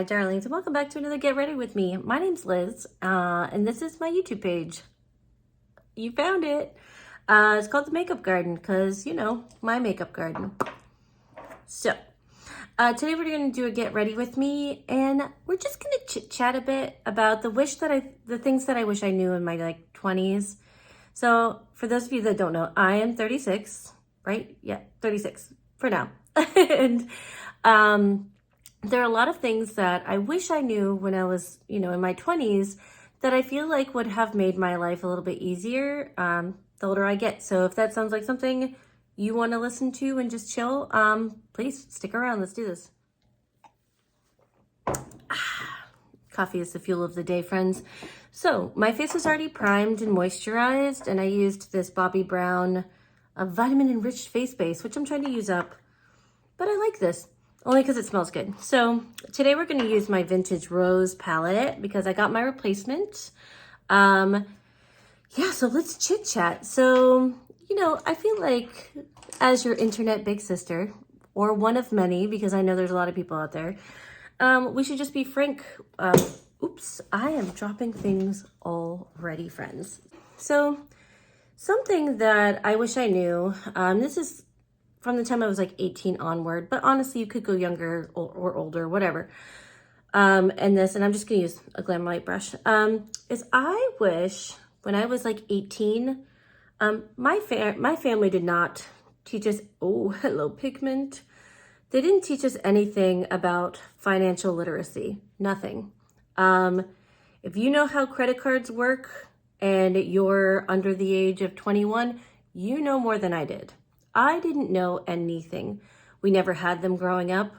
Hi darlings, and welcome back to another Get Ready With Me. My name's Liz, and this is my YouTube page. You found it. It's called The Makeup Garden, because, you know, my makeup garden. So, today we're going to do a Get Ready With Me, and we're just going to chit-chat a bit about the things that I wish I knew in my, 20s. So, for those of you that don't know, I am 36, right? Yeah, 36 for now. And, there are a lot of things that I wish I knew when I was, in my 20s that I feel like would have made my life a little bit easier the older I get. So if that sounds like something you want to listen to and just chill, please stick around. Let's do this. Coffee is the fuel of the day, friends. So my face was already primed and moisturized, and I used this Bobbi Brown vitamin enriched face base, which I'm trying to use up, but I like this. Only because it smells good. So today we're going to use my Vintage Rose palette because I got my replacement. Yeah, so let's chit chat. So, I feel like as your internet big sister, or one of many, because I know there's a lot of people out there, we should just be frank. Oops, I am dropping things already, friends. So something that I wish I knew, this is from the time I was 18 onward, but honestly, you could go younger or older, whatever. And I'm just gonna use a Glam Light brush, is I wish when I was 18, my family did not teach us, oh, hello, pigment. They didn't teach us anything about financial literacy, nothing. If you know how credit cards work and you're under the age of 21, you know more than I did. I didn't know anything. We never had them growing up.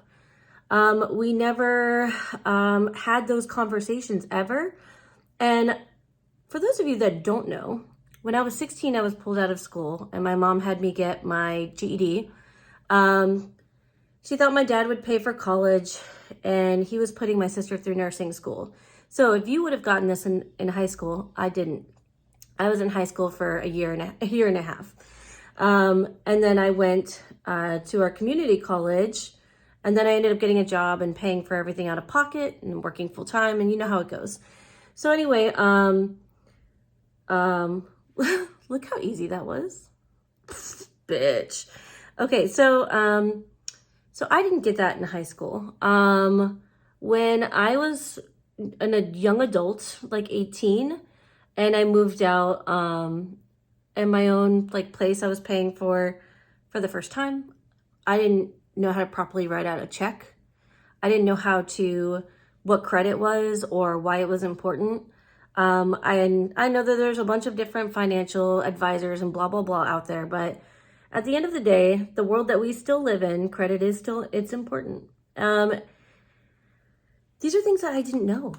We never had those conversations ever. And for those of you that don't know, when I was 16, I was pulled out of school and my mom had me get my GED. She thought my dad would pay for college and he was putting my sister through nursing school. So if you would have gotten this in high school, I didn't. I was in high school for a year and a half. And then I went to our community college, and then I ended up getting a job and paying for everything out of pocket and working full time, and you know how it goes. So anyway, look how easy that was. Bitch. Okay, so I didn't get that in high school. When I was a young adult, 18, and I moved out, in my own place I was paying for the first time. I didn't know how to properly write out a check. I didn't know what credit was or why it was important. I know that there's a bunch of different financial advisors and blah, blah, blah out there, but at the end of the day, the world that we still live in, credit is it's important. These are things that I didn't know.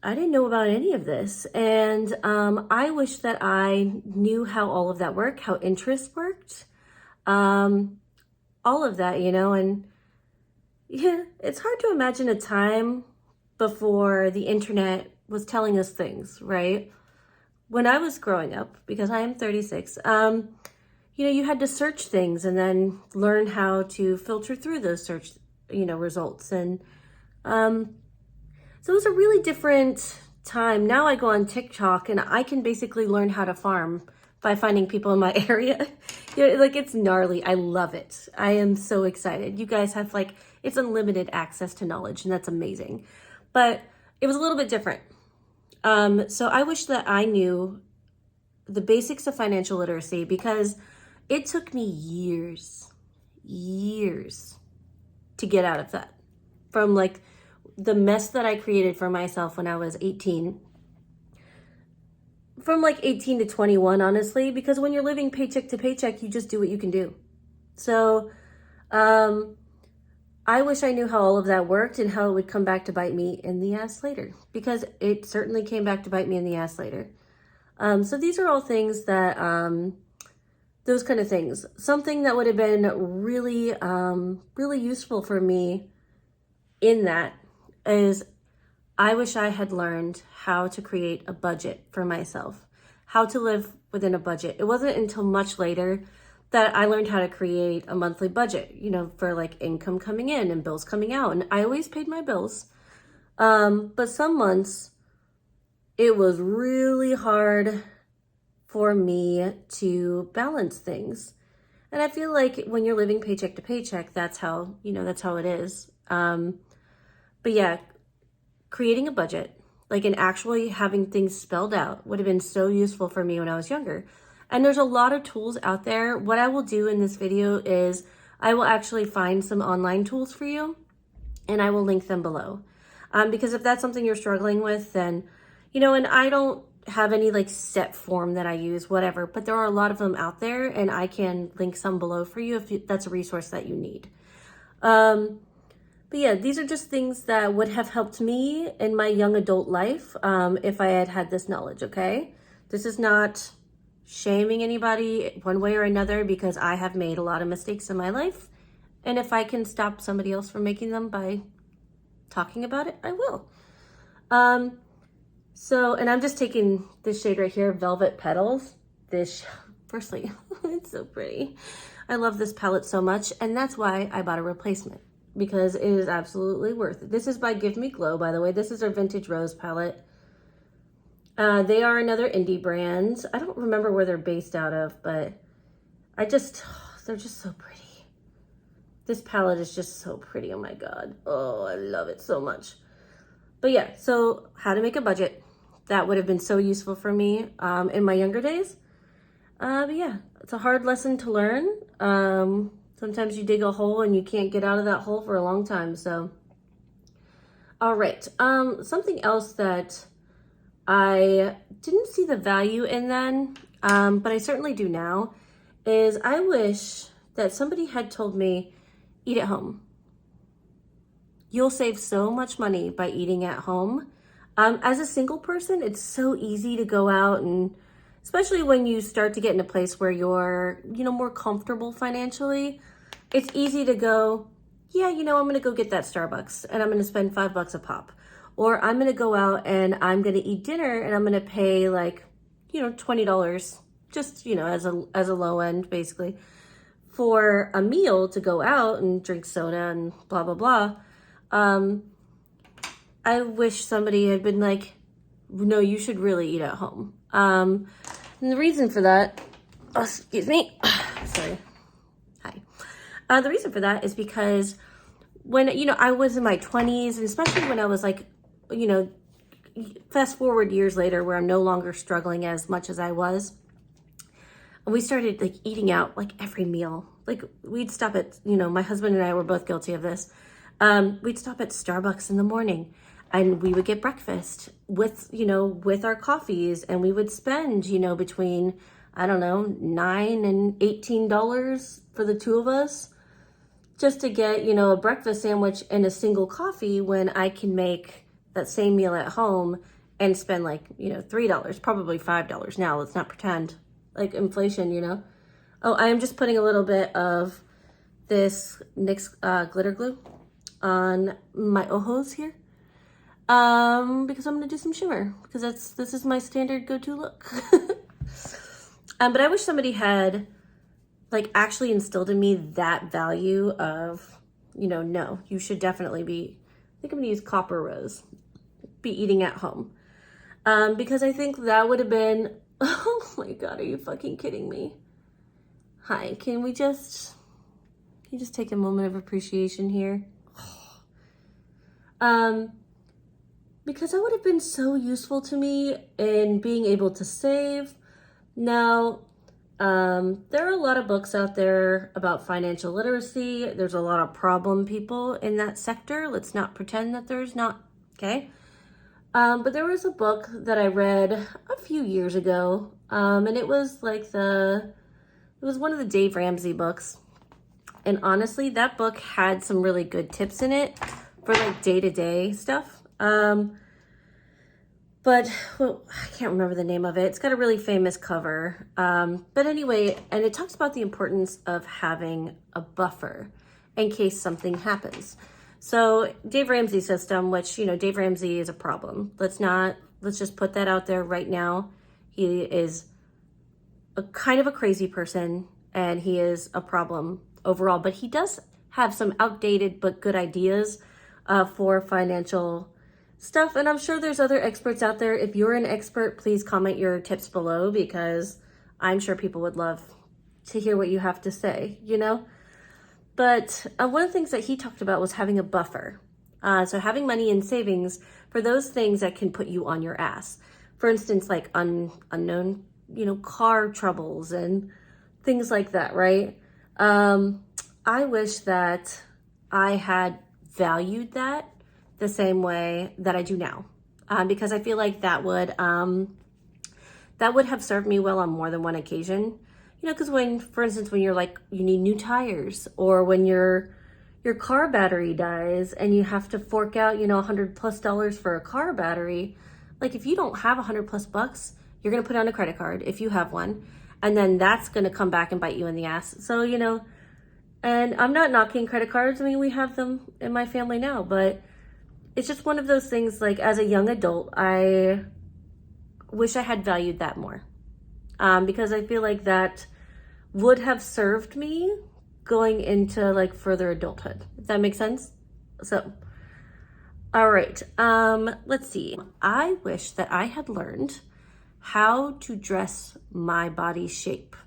I didn't know about any of this. And I wish that I knew how all of that worked, how interest worked, all of that, and yeah, it's hard to imagine a time before the internet was telling us things, right? When I was growing up, because I am 36, you had to search things and then learn how to filter through those search, results. And so it was a really different time. Now I go on TikTok and I can basically learn how to farm by finding people in my area. It's gnarly. I love it. I am so excited. You guys have it's unlimited access to knowledge, and that's amazing. But it was a little bit different. So I wish that I knew the basics of financial literacy, because it took me years to get out of that. From the mess that I created for myself when I was 18. From 18 to 21, honestly, because when you're living paycheck to paycheck, you just do what you can do. So I wish I knew how all of that worked and how it would come back to bite me in the ass later, because it certainly came back to bite me in the ass later. So these are all things that, those kind of things. Something that would have been really, really useful for me in that is I wish I had learned how to create a budget for myself, how to live within a budget. It wasn't until much later that I learned how to create a monthly budget, for income coming in and bills coming out. And I always paid my bills. But some months it was really hard for me to balance things. And I feel like when you're living paycheck to paycheck, that's how, that's how it is. But yeah, creating a budget, like, and actually having things spelled out would have been so useful for me when I was younger. And there's a lot of tools out there. What I will do in this video is I will actually find some online tools for you and I will link them below. Because if that's something you're struggling with, then, and I don't have any like set form that I use, whatever, but there are a lot of them out there and I can link some below for you if that's a resource that you need. But yeah, these are just things that would have helped me in my young adult life if I had had this knowledge, okay? This is not shaming anybody one way or another because I have made a lot of mistakes in my life. And if I can stop somebody else from making them by talking about it, I will. And I'm just taking this shade right here, Velvet Petals. Firstly, it's so pretty. I love this palette so much, and that's why I bought a replacement, because it is absolutely worth it. This is by GiveMeGlow, by the way. This is their Vintage Rose palette. They are another indie brand. I don't remember where they're based out of, but they're just so pretty. This palette is just so pretty. Oh my God. Oh, I love it so much. But yeah, so how to make a budget. That would have been so useful for me in my younger days. But yeah, it's a hard lesson to learn. Sometimes you dig a hole and you can't get out of that hole for a long time. So, all right. Something else that I didn't see the value in then, but I certainly do now, is I wish that somebody had told me, eat at home. You'll save so much money by eating at home. As a single person, it's so easy to go out, and especially when you start to get in a place where you're, more comfortable financially, it's easy to go, yeah, I'm going to go get that Starbucks and I'm going to spend $5 a pop. Or I'm going to go out and I'm going to eat dinner and I'm going to pay like, $20, just, as a low end, basically, for a meal to go out and drink soda and blah, blah, blah. I wish somebody had been like, no, you should really eat at home. And the reason for that, excuse me, sorry. Hi. The reason for that is because when, I was in my 20s, and especially when I was like, fast forward years later where I'm no longer struggling as much as I was, we started like eating out like every meal. Like we'd stop at, my husband and I were both guilty of this. We'd stop at Starbucks in the morning and we would get breakfast with, with our coffees, and we would spend, between, I don't know, $9 and $18 for the two of us just to get, a breakfast sandwich and a single coffee, when I can make that same meal at home and spend like, $3, probably $5 now. Let's not pretend like inflation, Oh, I am just putting a little bit of this NYX glitter glue on my ojos here. Because I'm gonna do some shimmer, because this is my standard go-to look. But I wish somebody had like actually instilled in me that value of, no, you should definitely be, I think I'm gonna use Copper Rose, be eating at home. Because I think that would have been, oh my God, are you fucking kidding me? Hi, can you just take a moment of appreciation here? Because that would have been so useful to me in being able to save. Now, there are a lot of books out there about financial literacy. There's a lot of problem people in that sector. Let's not pretend that there's not, okay? But there was a book that I read a few years ago, and it was like it was one of the Dave Ramsey books. And honestly, that book had some really good tips in it for like day-to-day stuff. But well, I can't remember the name of it. It's got a really famous cover. But anyway, and it talks about the importance of having a buffer in case something happens. So Dave Ramsey's system, which, Dave Ramsey is a problem. Let's just put that out there right now. He is a kind of a crazy person and he is a problem overall, but he does have some outdated but good ideas for financial stuff. And I'm sure there's other experts out there. If you're an expert, please comment your tips below, because I'm sure people would love to hear what you have to say, you know? But one of the things that he talked about was having a buffer. So having money in savings for those things that can put you on your ass. For instance, like unknown, you know, car troubles and things like that, right? I wish that I had valued that the same way that I do now, because I feel like that would have served me well on more than one occasion. You know, because when, for instance, when you're like, you need new tires, or when your car battery dies and you have to fork out, you know, $100+ for a car battery. Like, if you don't have $100+ you're going to put on a credit card if you have one, and then that's going to come back and bite you in the ass. So, you know, and I'm not knocking credit cards. I mean, we have them in my family now, but it's just one of those things, like, as a young adult, I wish I had valued that more, because I feel like that would have served me going into like further adulthood, if that makes sense. So, all right, let's see. I wish that I had learned how to dress my body shape.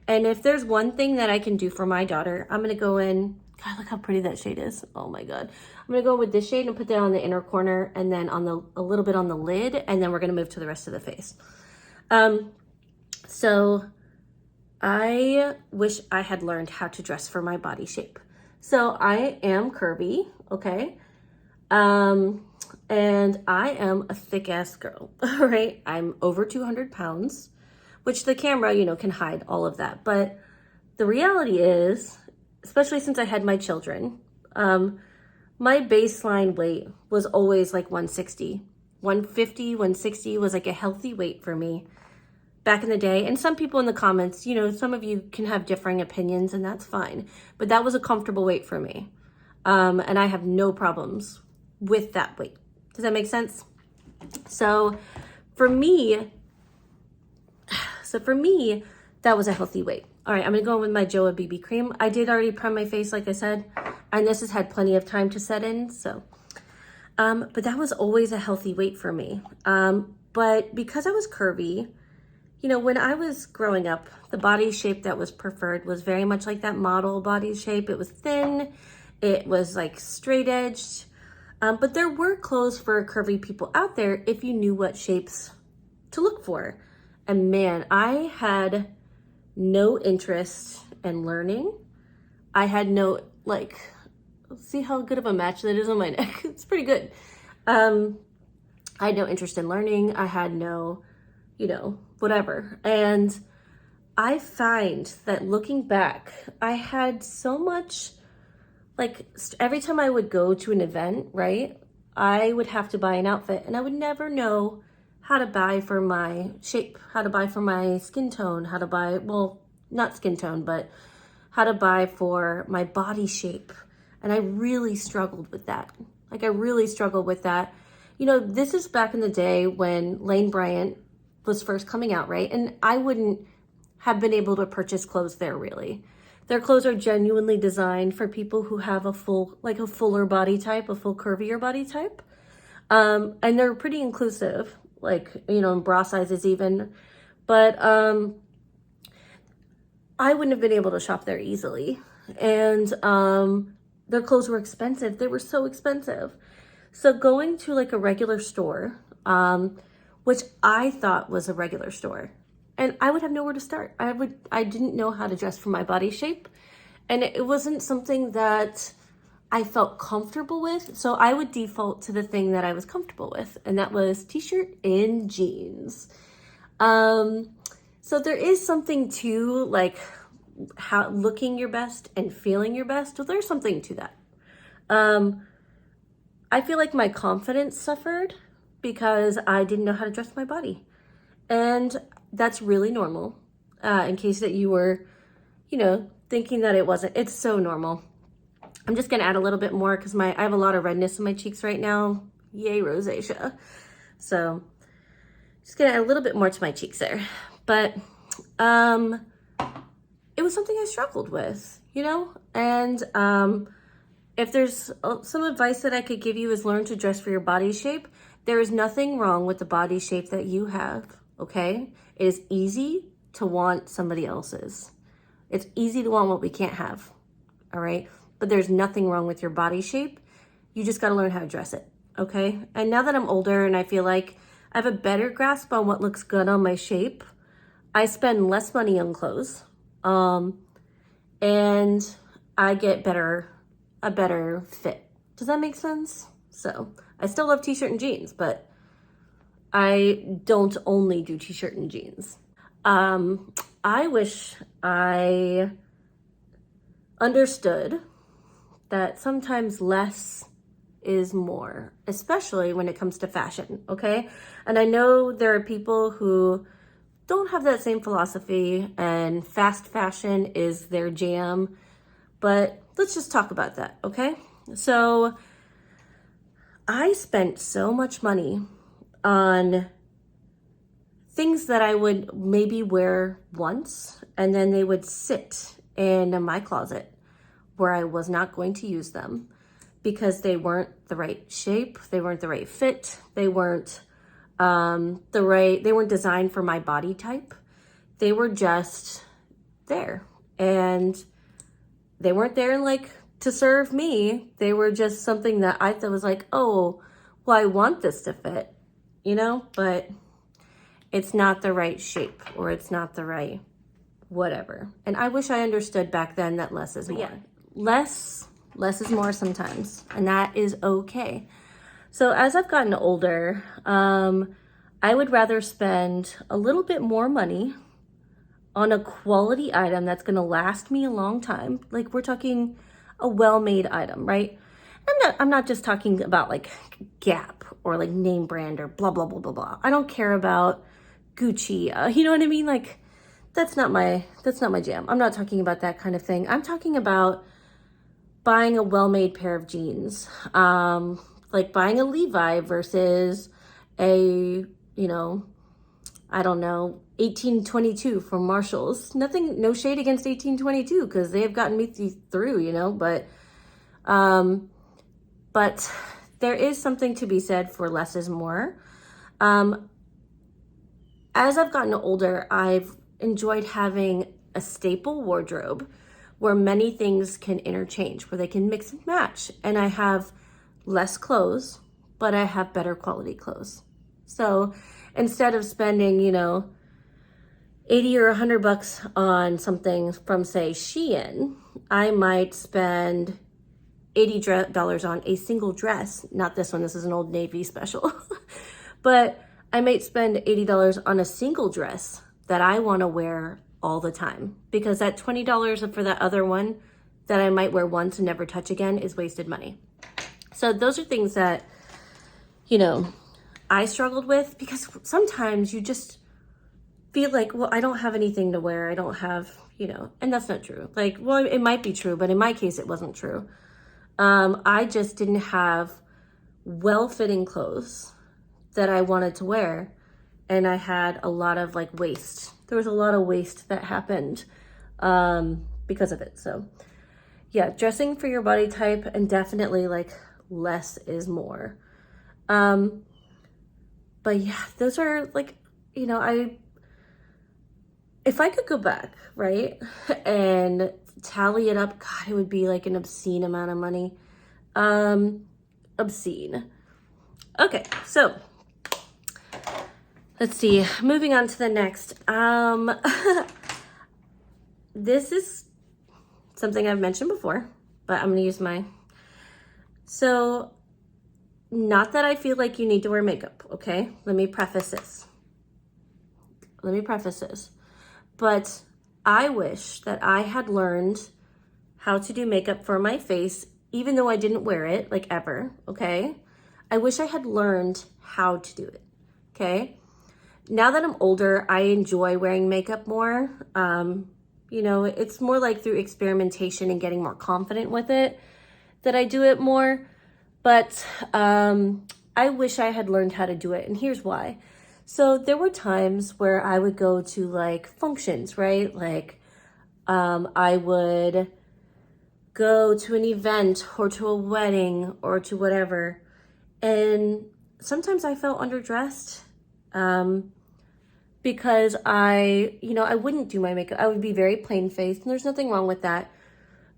And if there's one thing that I can do for my daughter, I'm gonna go in, God, look how pretty that shade is. Oh my God. I'm gonna go with this shade and put that on the inner corner, and then on a little bit on the lid, and then we're gonna move to the rest of the face. So I wish I had learned how to dress for my body shape. So I am curvy, okay? And I am a thick ass girl, all right? I'm over 200 pounds, which the camera, you know, can hide all of that. But the reality is, especially since I had my children, my baseline weight was always like 160. 150, 160 was like a healthy weight for me back in the day. And some people in the comments, you know, some of you can have differing opinions, and that's fine. But that was a comfortable weight for me. And I have no problems with that weight. Does that make sense? So for me, that was a healthy weight. All right, I'm gonna go in with my Joah BB cream. I did already prime my face, like I said, and this has had plenty of time to set in, so. But that was always a healthy weight for me. But because I was curvy, you know, when I was growing up, the body shape that was preferred was very much like that model body shape. It was thin, it was like straight edged, but there were clothes for curvy people out there if you knew what shapes to look for. And man, I had no interest in learning. I had no, like, see how good of a match that is on my neck? It's pretty good. I had no interest in learning. I had no, you know, whatever. And I find that looking back, I had so much, like, every time I would go to an event, right, I would have to buy an outfit, and I would never know how to buy for my shape, how to buy for my skin tone, how to buy, well, not skin tone, but how to buy for my body shape. And I really struggled with that. Like, I really struggled with that. You know, this is back in the day when Lane Bryant was first coming out, right? And I wouldn't have been able to purchase clothes there, really. Their clothes are genuinely designed for people who have a full, like a fuller body type, a full curvier body type. And they're pretty inclusive, like, you know, in bra sizes even. But I wouldn't have been able to shop there easily. And their clothes were expensive. They were so expensive. So going to like a regular store, which I thought was a regular store, and I would have nowhere to start. I didn't know how to dress for my body shape, and it wasn't something that I felt comfortable with. So I would default to the thing that I was comfortable with, and that was t-shirt and jeans. So there is something to like how looking your best and feeling your best. Well, there's something to that. I feel like my confidence suffered because I didn't know how to dress my body. And that's really normal. In case that you were, you know, thinking that it wasn't. It's so normal. I'm just gonna add a little bit more because I have a lot of redness in my cheeks right now. Yay, rosacea. So just gonna add a little bit more to my cheeks there. But it was something I struggled with, you know? And if there's some advice that I could give you is learn to dress for your body shape. There is nothing wrong with the body shape that you have, okay? It is easy to want somebody else's. It's easy to want what we can't have, all right? But there's nothing wrong with your body shape. You just gotta learn how to dress it, okay? And now that I'm older and I feel like I have a better grasp on what looks good on my shape, I spend less money on clothes, and I get a better fit. Does that make sense? So I still love t-shirt and jeans, but I don't only do t-shirt and jeans. I wish I understood that sometimes less is more, especially when it comes to fashion, okay? And I know there are people who don't have that same philosophy and fast fashion is their jam, but let's just talk about that, okay? So I spent so much money on things that I would maybe wear once and then they would sit in my closet where I was not going to use them because they weren't the right shape, they weren't the right fit, they weren't they weren't designed for my body type. They were just there, and they weren't there like to serve me. They were just something that I thought was like, oh, well, I want this to fit, you know, but it's not the right shape or it's not the right whatever. And I wish I understood back then that less is more. Yeah, less is more sometimes, and that is okay. So as I've gotten older, I would rather spend a little bit more money on a quality item that's gonna last me a long time. Like we're talking a well-made item, right? I'm not just talking about like Gap or like name brand or blah, blah, blah, blah, blah. I don't care about Gucci, you know what I mean? Like that's not my jam. I'm not talking about that kind of thing. I'm talking about buying a well-made pair of jeans, like buying a Levi versus a, you know, I don't know, 1822 from Marshalls. No shade against 1822 because they have gotten me through, you know, but there is something to be said for less is more. As I've gotten older, I've enjoyed having a staple wardrobe where many things can interchange, where they can mix and match. And I have less clothes, but I have better quality clothes. So instead of spending, you know, 80 or $100 on something from say Shein, I might spend $80 on a single dress. Not this one, this is an Old Navy special. But I might spend $80 on a single dress that I want to wear all the time, because that $20 for that other one that I might wear once and never touch again is wasted money. So those are things that, you know, I struggled with, because sometimes you just feel like, well, I don't have anything to wear. I don't have, you know, and that's not true. Like, well, it might be true, but in my case, it wasn't true. I just didn't have well-fitting clothes that I wanted to wear. And I had a lot of like waste. There was a lot of waste that happened because of it. So yeah, dressing for your body type, and definitely like less is more. But yeah, those are like, you know, if I could go back, right, and tally it up, God, it would be like an obscene amount of money. Obscene. Okay, so let's see, moving on to the next. This is something I've mentioned before, but I'm gonna use so not that I feel like you need to wear makeup, okay? Let me preface this. But I wish that I had learned how to do makeup for my face, even though I didn't wear it, like ever, okay? I wish I had learned how to do it, okay? Now that I'm older, I enjoy wearing makeup more. You know, it's more like through experimentation and getting more confident with it that I do it more. But I wish I had learned how to do it, and here's why. So there were times where I would go to like functions, right? Like I would go to an event or to a wedding or to whatever. And sometimes I felt underdressed because I wouldn't do my makeup. I would be very plain faced, and there's nothing wrong with that.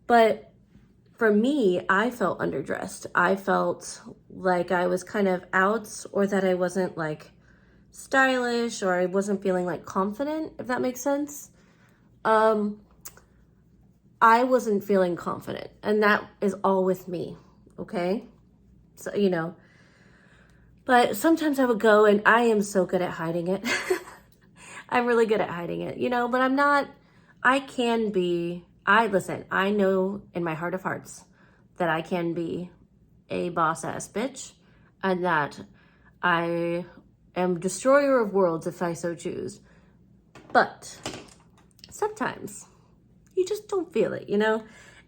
But for me, I felt underdressed. I felt like I was kind of out, or that I wasn't like stylish, or I wasn't feeling like confident, if that makes sense. I wasn't feeling confident, and that is all with me, okay? So, but sometimes I would go, and I am so good at hiding it. I'm really good at hiding it, but I'm not, listen, I know in my heart of hearts that I can be a boss ass bitch, and that I am destroyer of worlds if I so choose. But sometimes you just don't feel it,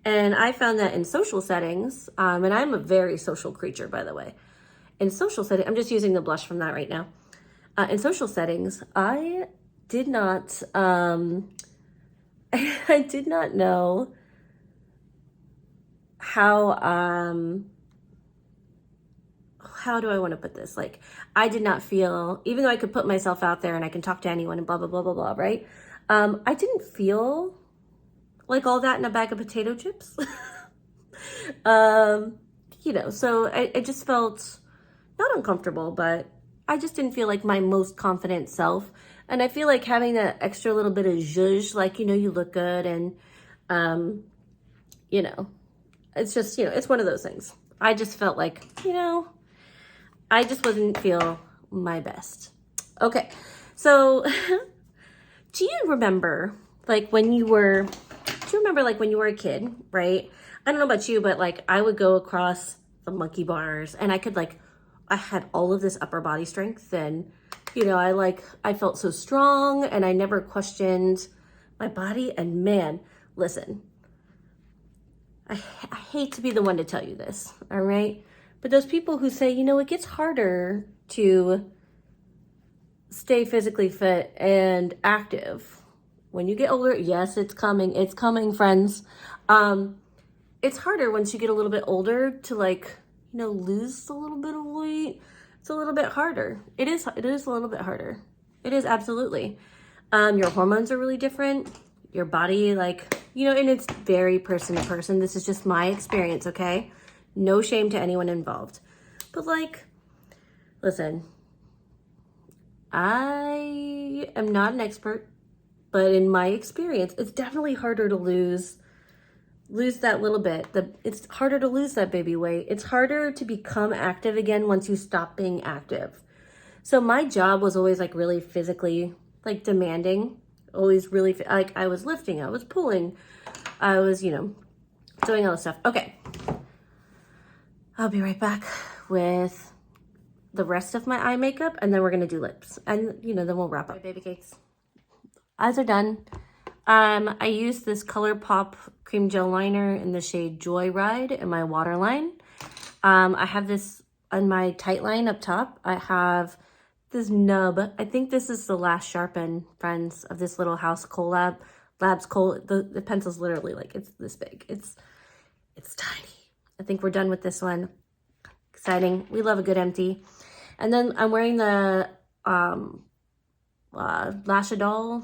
And I found that in social settings, and I'm a very social creature, by the way. In social settings, I'm just using the blush from that right now. In social settings, I did not, I did not know how do I want to put this? Like, I did not feel, even though I could put myself out there and I can talk to anyone and blah, blah, blah, blah, blah, right? I didn't feel like all that in a bag of potato chips. So I just felt not uncomfortable, but I just didn't feel like my most confident self. And I feel like having that extra little bit of zhuzh, like, you look good, and, it's just, it's one of those things. I just felt like, I just wasn't feel my best. Okay, so do you remember when you were a kid, right? I don't know about you, but like I would go across the monkey bars, and I had all of this upper body strength, and I felt so strong, and I never questioned my body. And man, listen, I hate to be the one to tell you this, all right? But those people who say, it gets harder to stay physically fit and active when you get older. Yes, it's coming, friends. It's harder once you get a little bit older to lose a little bit of weight. It's a little bit harder. It is a little bit harder. It is, absolutely. Your hormones are really different. Your body, and it's very person to person. This is just my experience, okay? No shame to anyone involved. But listen, I am not an expert, but in my experience, it's definitely harder to lose that little bit. It's harder to lose that baby weight. It's harder to become active again once you stop being active. So my job was always really physically demanding. Always really, I was lifting, I was pulling, I was, doing all this stuff. Okay. I'll be right back with the rest of my eye makeup, and then we're going to do lips, and then we'll wrap up. Baby cakes. Eyes are done. I used this ColourPop Creme Gel Liner in the shade Joyride in my waterline. I have this on my tight line up top. I have this nub. I think this is the last sharpen, friends, of this little Haus Labs kohl. The pencil's literally it's this big. It's tiny. I think we're done with this one. Exciting. We love a good empty. And then I'm wearing the Lash Idiole,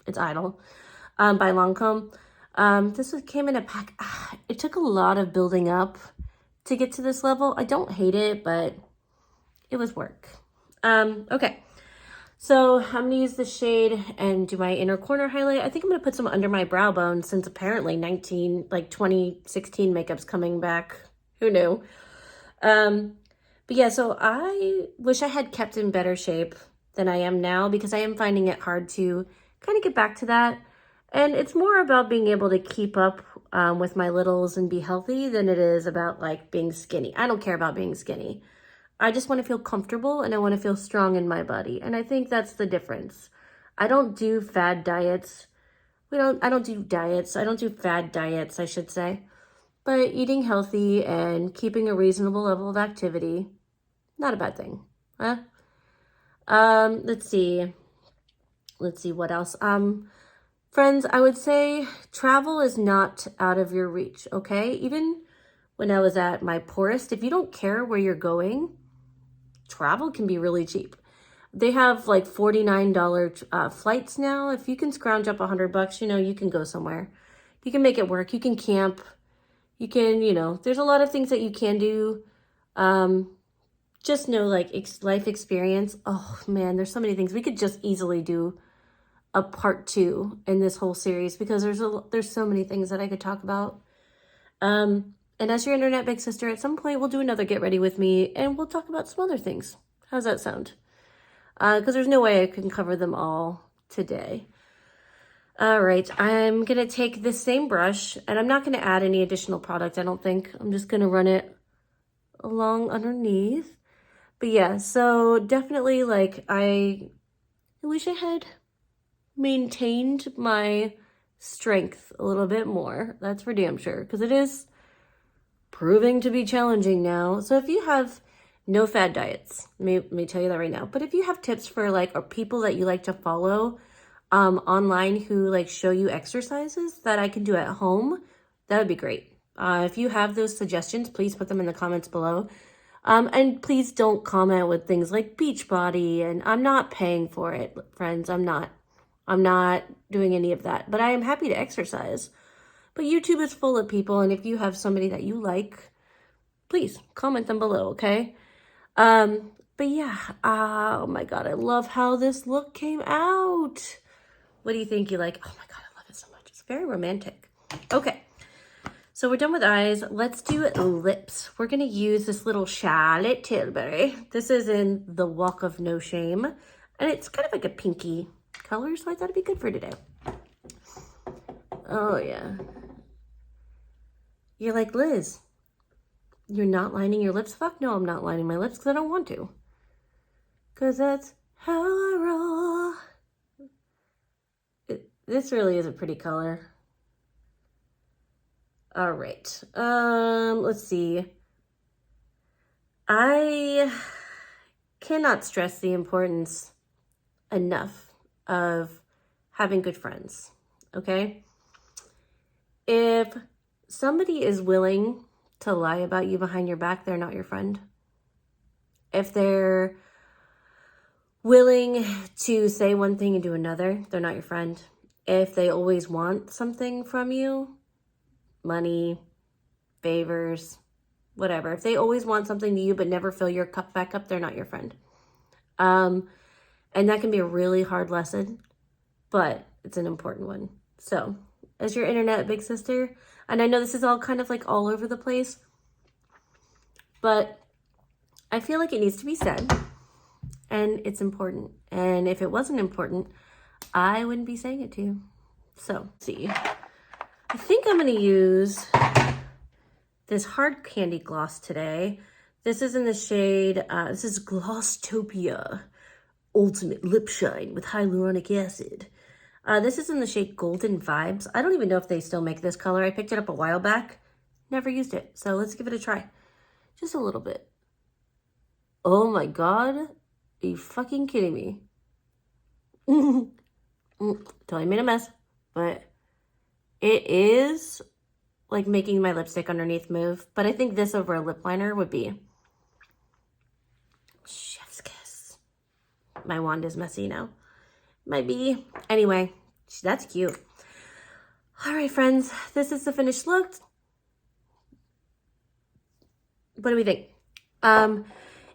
it's Idol, by Lancôme. This came in a pack. It took a lot of building up to get to this level. I don't hate it, but it was work. Okay. So I'm gonna use the shade and do my inner corner highlight. I think I'm gonna put some under my brow bone, since apparently 2016 makeup's coming back. Who knew? But yeah, so I wish I had kept in better shape than I am now, because I am finding it hard to kind of get back to that. And it's more about being able to keep up with my littles and be healthy than it is about being skinny. I don't care about being skinny. I just want to feel comfortable, and I want to feel strong in my body. And I think that's the difference. I don't do fad diets. I don't do diets. I don't do fad diets, I should say. But eating healthy and keeping a reasonable level of activity, not a bad thing. Huh? Let's see what else. Friends, I would say travel is not out of your reach, okay? Even when I was at my poorest, if you don't care where you're going, travel can be really cheap. They have like $49 flights now. If you can scrounge up $100, you know, you can go somewhere. You can make it work. You can camp. You can, you know, there's a lot of things that you can do. Just know, like, life experience. Oh man, there's so many things. We could just easily do a part 2 in this whole series because there's so many things that I could talk about. And as your internet big sister, at some point we'll do another Get Ready With Me and we'll talk about some other things. How's that sound? Because there's no way I can cover them all today. All right, I'm going to take this same brush, and I'm not going to add any additional product, I don't think. I'm just going to run it along underneath. But yeah, so definitely, like, I wish I had maintained my strength a little bit more. That's for damn sure, because it is proving to be challenging now. So if you have no fad diets, let me tell you that right now. But if you have tips for, like, or people that you like to follow online who, like, show you exercises that I can do at home, that would be great. If you have those suggestions, please put them in the comments below. And please don't comment with things like Beachbody, and I'm not paying for it, friends. I'm not doing any of that, but I am happy to exercise. But YouTube is full of people, and if you have somebody that you like, please comment them below, okay? But yeah, oh my God, I love how this look came out. What do you think? You like? Oh my God, I love it so much. It's very romantic. Okay, so we're done with eyes. Let's do lips. We're gonna use this little Charlotte Tilbury. This is in the Walk of No Shame, and it's kind of like a pinky color, so I thought it'd be good for today. Oh yeah. You're like, Liz, you're not lining your lips? Fuck no, I'm not lining my lips because I don't want to. Because that's how I roll. This really is a pretty color. All right. Let's see. I cannot stress the importance enough of having good friends, okay? If somebody is willing to lie about you behind your back, they're not your friend. If they're willing to say one thing and do another, they're not your friend. If they always want something from you, money, favors, whatever. If they always want something to you but never fill your cup back up, they're not your friend. And that can be a really hard lesson, but it's an important one. So, as your internet big sister, and I know this is all kind of like all over the place, but I feel like it needs to be said, and it's important. And if it wasn't important, I wouldn't be saying it to you. So, let's see. I think I'm going to use this hard candy gloss today. This is in the shade, this is Glosstopia Ultimate Lip Shine with Hyaluronic Acid. This is in the shade Golden Vibes. I don't even know if they still make this color. I picked it up a while back. Never used it. So let's give it a try. Just a little bit. Oh my God. Are you fucking kidding me? Totally made a mess. But it is like making my lipstick underneath move. But I think this over a lip liner would be chef's kiss. My wand is messy now. Might be. Anyway, that's cute. All right, friends, this is the finished look. What do we think?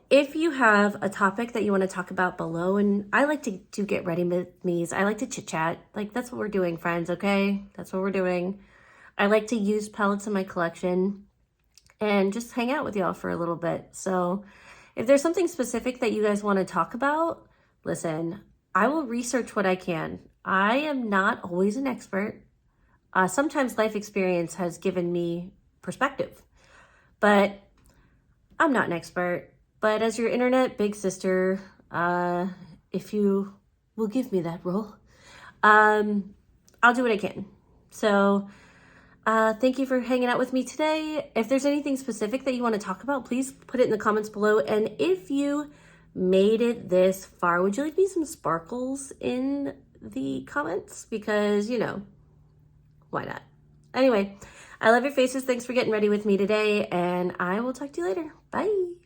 If you have a topic that you want to talk about below, and I like to do Get Ready With Me's, I like to chit chat. Like, that's what we're doing, friends, okay? That's what we're doing. I like to use palettes in my collection and just hang out with y'all for a little bit. So if there's something specific that you guys want to talk about, listen, I will research what I can. I am not always an expert. Sometimes life experience has given me perspective, but I'm not an expert. But as your internet big sister, if you will give me that role, I'll do what I can. So thank you for hanging out with me today. If there's anything specific that you want to talk about, please put it in the comments below. And if you made it this far, would you like me some sparkles in the comments because, you know, why not? Anyway, I love your faces. Thanks for getting ready with me today, and I will talk to you later. Bye.